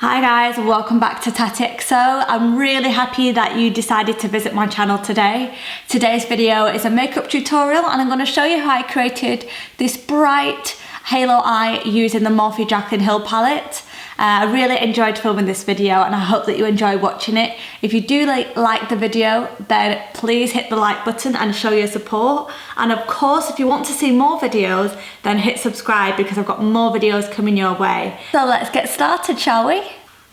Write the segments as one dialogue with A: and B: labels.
A: Hi guys, welcome back to TatiXO. I'm really happy that you decided to visit my channel today. Today's video is a makeup tutorial and I'm going to show you how I created this bright halo eye using the Morphe Jaclyn Hill palette. I really enjoyed filming this video and I hope that you enjoy watching it. If you do like the video, then please hit the like button and show your support. And of course, if you want to see more videos, then hit subscribe because I've got more videos coming your way. So let's get started, shall we?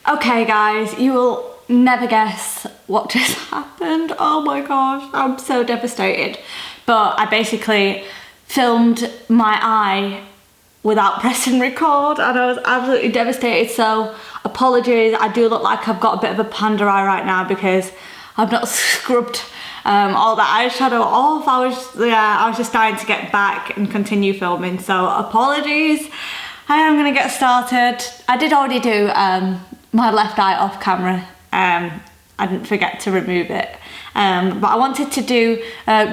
A: Okay guys, you will never guess what just happened. Oh my gosh, I'm so devastated. But I basically filmed my eye without pressing record and I was absolutely devastated, so apologies. I do look like I've got a bit of a panda eye right now because I've not scrubbed all the eyeshadow off. I was just starting to get back and continue filming, so apologies. I am gonna get started. I did already do my left eye off camera. I didn't forget to remove it. But I wanted to do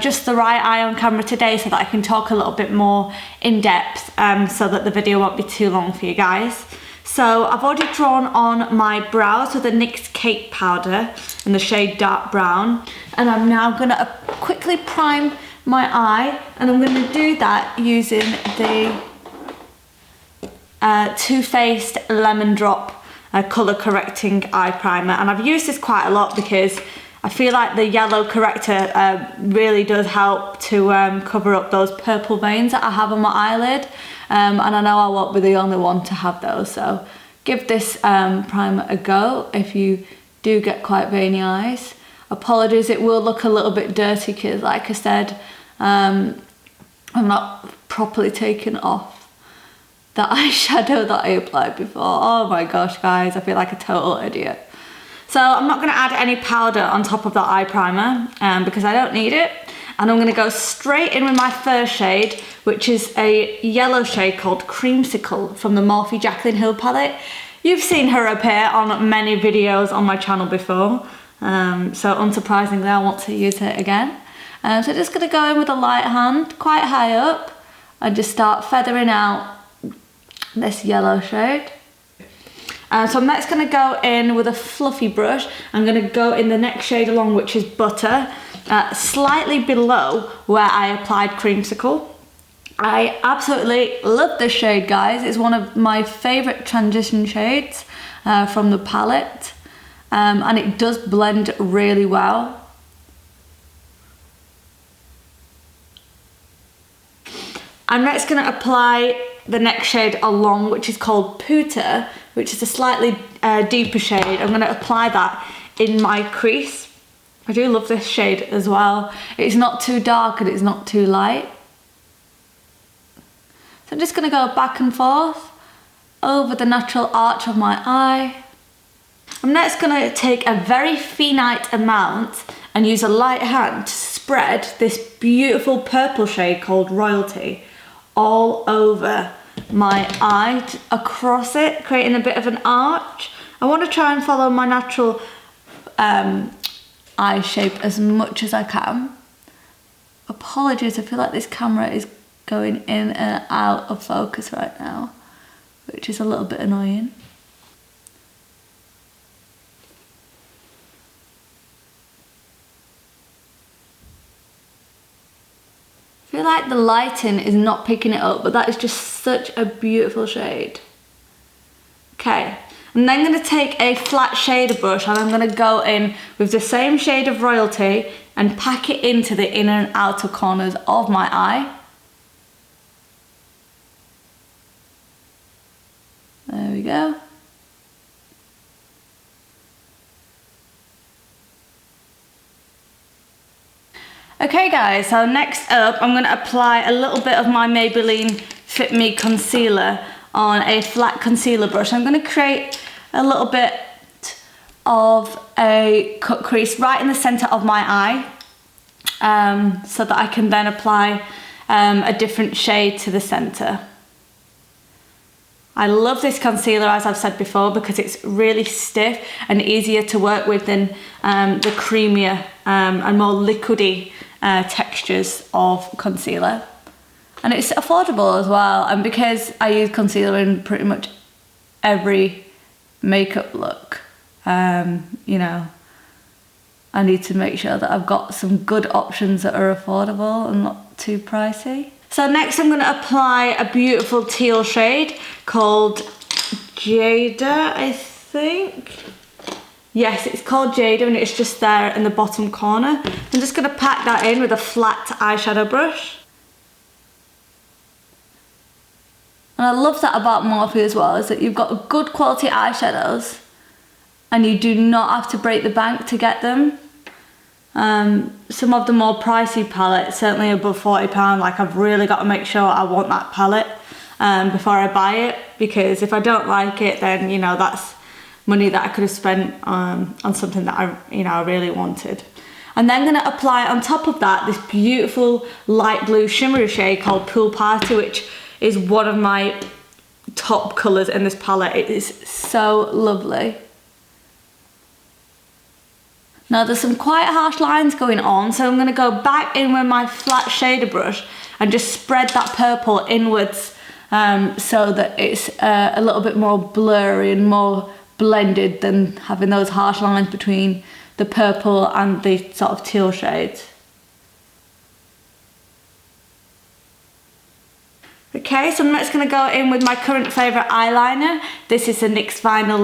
A: just the right eye on camera today so that I can talk a little bit more in depth so that the video won't be too long for you guys. So I've already drawn on my brows with the NYX Cake Powder in the shade Dark Brown. And I'm now gonna quickly prime my eye, and I'm gonna do that using the Too Faced Lemon Drop colour correcting eye primer. And I've used this quite a lot because I feel like the yellow corrector really does help to cover up those purple veins that I have on my eyelid. And I know I won't be the only one to have those, so give this primer a go if you do get quite veiny eyes. Apologies, it will look a little bit dirty because, like I said, I'm not properly taken off the eyeshadow that I applied before. Oh my gosh guys, I feel like a total idiot. So I'm not gonna add any powder on top of that eye primer because I don't need it. And I'm gonna go straight in with my first shade, which is a yellow shade called Creamsicle from the Morphe Jaclyn Hill palette. You've seen her appear on many videos on my channel before. So unsurprisingly, I want to use it again. So just gonna go in with a light hand, quite high up, and just start feathering out this yellow shade. So I'm next going to go in with a fluffy brush. I'm going to go in the next shade along, which is Butter, slightly below where I applied Creamsicle. I absolutely love this shade, guys. It's one of my favourite transition shades from the palette, and it does blend really well. I'm next going to apply the next shade along, which is called Puta, which is a slightly deeper shade. I'm going to apply that in my crease. I do love this shade as well. It's not too dark and it's not too light. So I'm just going to go back and forth over the natural arch of my eye. I'm next going to take a very finite amount and use a light hand to spread this beautiful purple shade called Royalty all over my eye, across it, creating a bit of an arch. I want to try and follow my natural eye shape as much as I can. Apologies, I feel like this camera is going in and out of focus right now, which is a little bit annoying. I feel like the lighting is not picking it up, but that is just such a beautiful shade. Okay, I'm then going to take a flat shader brush and I'm going to go in with the same shade of Royalty and pack it into the inner and outer corners of my eye. There we go. Okay guys, so next up I'm going to apply a little bit of my Maybelline Fit Me concealer on a flat concealer brush. I'm going to create a little bit of a cut crease right in the centre of my eye so that I can then apply a different shade to the centre. I love this concealer, as I've said before, because it's really stiff and easier to work with than the creamier and more liquidy textures of concealer. And it's affordable as well, and because I use concealer in pretty much every makeup look. You know, I need to make sure that I've got some good options that are affordable and not too pricey. So next I'm going to apply a beautiful teal shade called Jada, I think. Yes, it's called Jada and it's just there in the bottom corner. I'm just going to pack that in with a flat eyeshadow brush. And I love that about Morphe as well, is that you've got good quality eyeshadows and you do not have to break the bank to get them. Some of the more pricey palettes, certainly above £40, like I've really got to make sure I want that palette before I buy it, because if I don't like it, then you know that's money that I could have spent on something that I really wanted. And then I'm going to apply on top of that this beautiful light blue shimmery shade called Pool Party, which is one of my top colours in this palette. It is so lovely. Now there's some quite harsh lines going on, so I'm going to go back in with my flat shader brush and just spread that purple inwards so that it's a little bit more blurry and more blended than having those harsh lines between the purple and the sort of teal shades. Okay, so I'm next going to go in with my current favourite eyeliner. This is the NYX Vinyl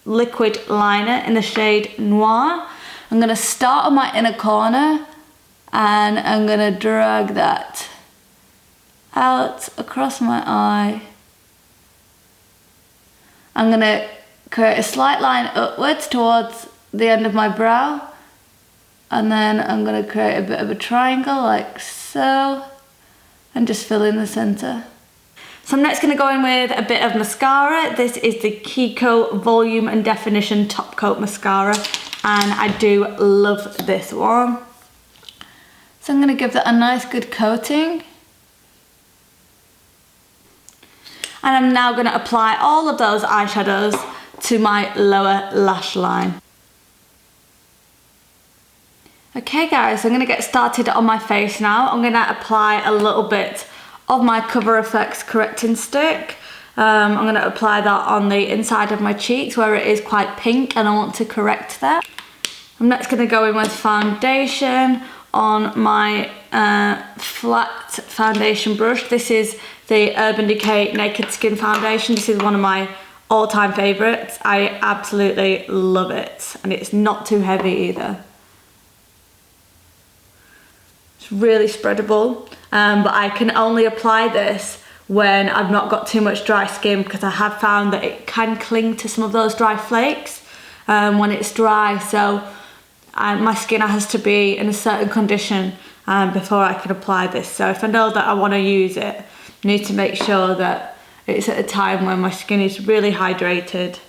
A: Liquid Liner in the shade Noir. I'm going to start on my inner corner and I'm going to drag that out across my eye. I'm going to create a slight line upwards towards the end of my brow, and then I'm going to create a bit of a triangle like so, and just fill in the centre. So I'm next going to go in with a bit of mascara. This is the Kiko Volume and Definition Top Coat Mascara, and I do love this one. So I'm going to give that a nice good coating. And I'm now going to apply all of those eyeshadows to my lower lash line. Okay guys, I'm going to get started on my face now. I'm going to apply a little bit of my Cover FX correcting stick. I'm going to apply that on the inside of my cheeks where it is quite pink and I want to correct that. I'm next going to go in with foundation on my flat foundation brush. This is the Urban Decay Naked Skin Foundation. This is one of my all-time favourites. I absolutely love it, and it's not too heavy either. It's really spreadable, but I can only apply this when I've not got too much dry skin, because I have found that it can cling to some of those dry flakes when it's dry. So my skin has to be in a certain condition before I can apply this. So if I know that I want to use it, I need to make sure that it's at a time when my skin is really hydrated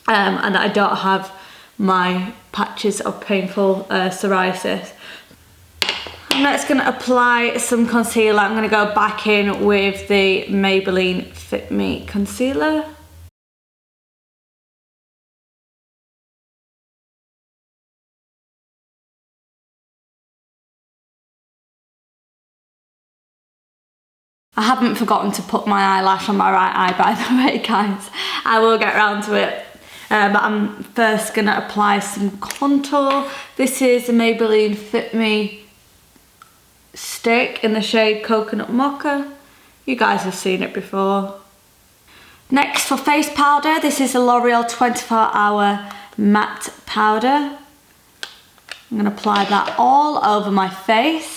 A: and that I don't have my patches of painful psoriasis. I'm next going to apply some concealer. I'm going to go back in with the Maybelline Fit Me concealer. I haven't forgotten to put my eyelash on my right eye, by the way, guys. I will get around to it. But I'm first going to apply some contour. This is the Maybelline Fit Me stick in the shade Coconut Mocha. You guys have seen it before. Next, for face powder, this is the L'Oreal 24 Hour Matte Powder. I'm going to apply that all over my face.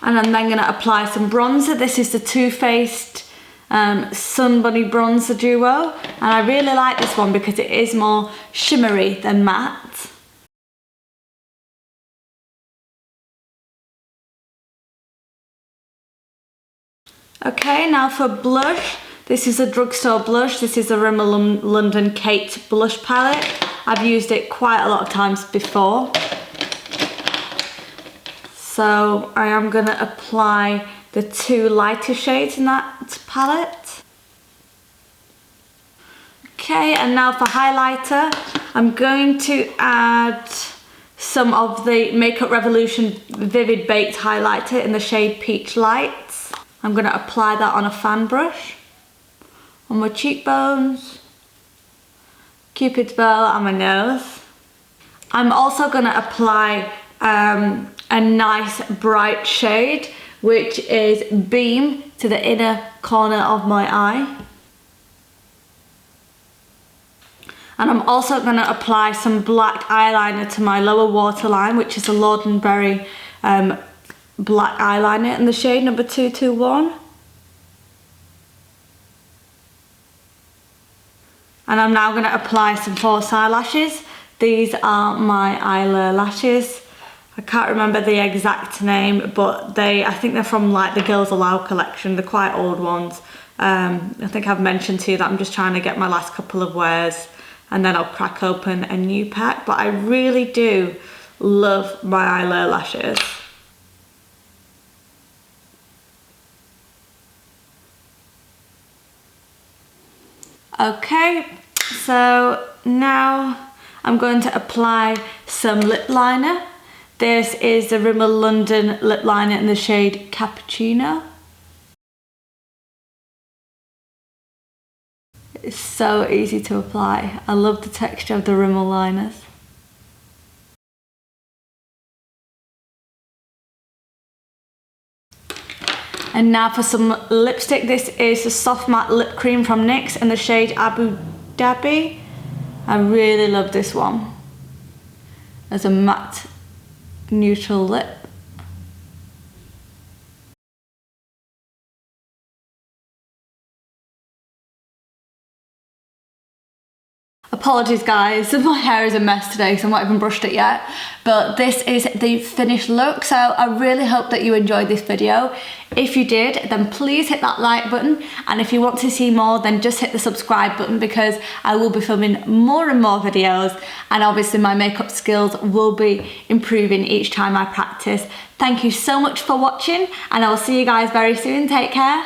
A: And I'm then going to apply some bronzer. This is the Too Faced Sun Bunny Bronzer Duo. And I really like this one because it is more shimmery than matte. Okay, now for blush. This is a drugstore blush. This is the Rimmel London Kate blush palette. I've used it quite a lot of times before. So I am going to apply the two lighter shades in that palette. Okay, and now for highlighter, I'm going to add some of the Makeup Revolution Vivid Baked Highlighter in the shade Peach Lights. I'm going to apply that on a fan brush, on my cheekbones, Cupid's bow, and my nose. I'm also going to apply a nice bright shade, which is Beam, to the inner corner of my eye. And I'm also going to apply some black eyeliner to my lower waterline, which is a Lord & Berry black eyeliner in the shade number 221. And I'm now going to apply some false eyelashes. These are my Eyelure lashes. I can't remember the exact name, but I think they're from like the Girls Aloud collection. They're quite old ones. I think I've mentioned to you that I'm just trying to get my last couple of wears, and then I'll crack open a new pack. But I really do love my Eyelure lashes. Okay, so now I'm going to apply some lip liner. This is the Rimmel London lip liner in the shade Cappuccino. It's so easy to apply. I love the texture of the Rimmel liners. And now for some lipstick. This is the Soft Matte Lip Cream from NYX in the shade Abu Dhabi. I really love this one as a matte neutral lip. Apologies guys, my hair is a mess today so I've not even brushed it yet, but this is the finished look. So I really hope that you enjoyed this video. If you did, then please hit that like button, and if you want to see more, then just hit the subscribe button, because I will be filming more and more videos, and obviously my makeup skills will be improving each time I practice. Thank you so much for watching, and I will see you guys very soon. Take care.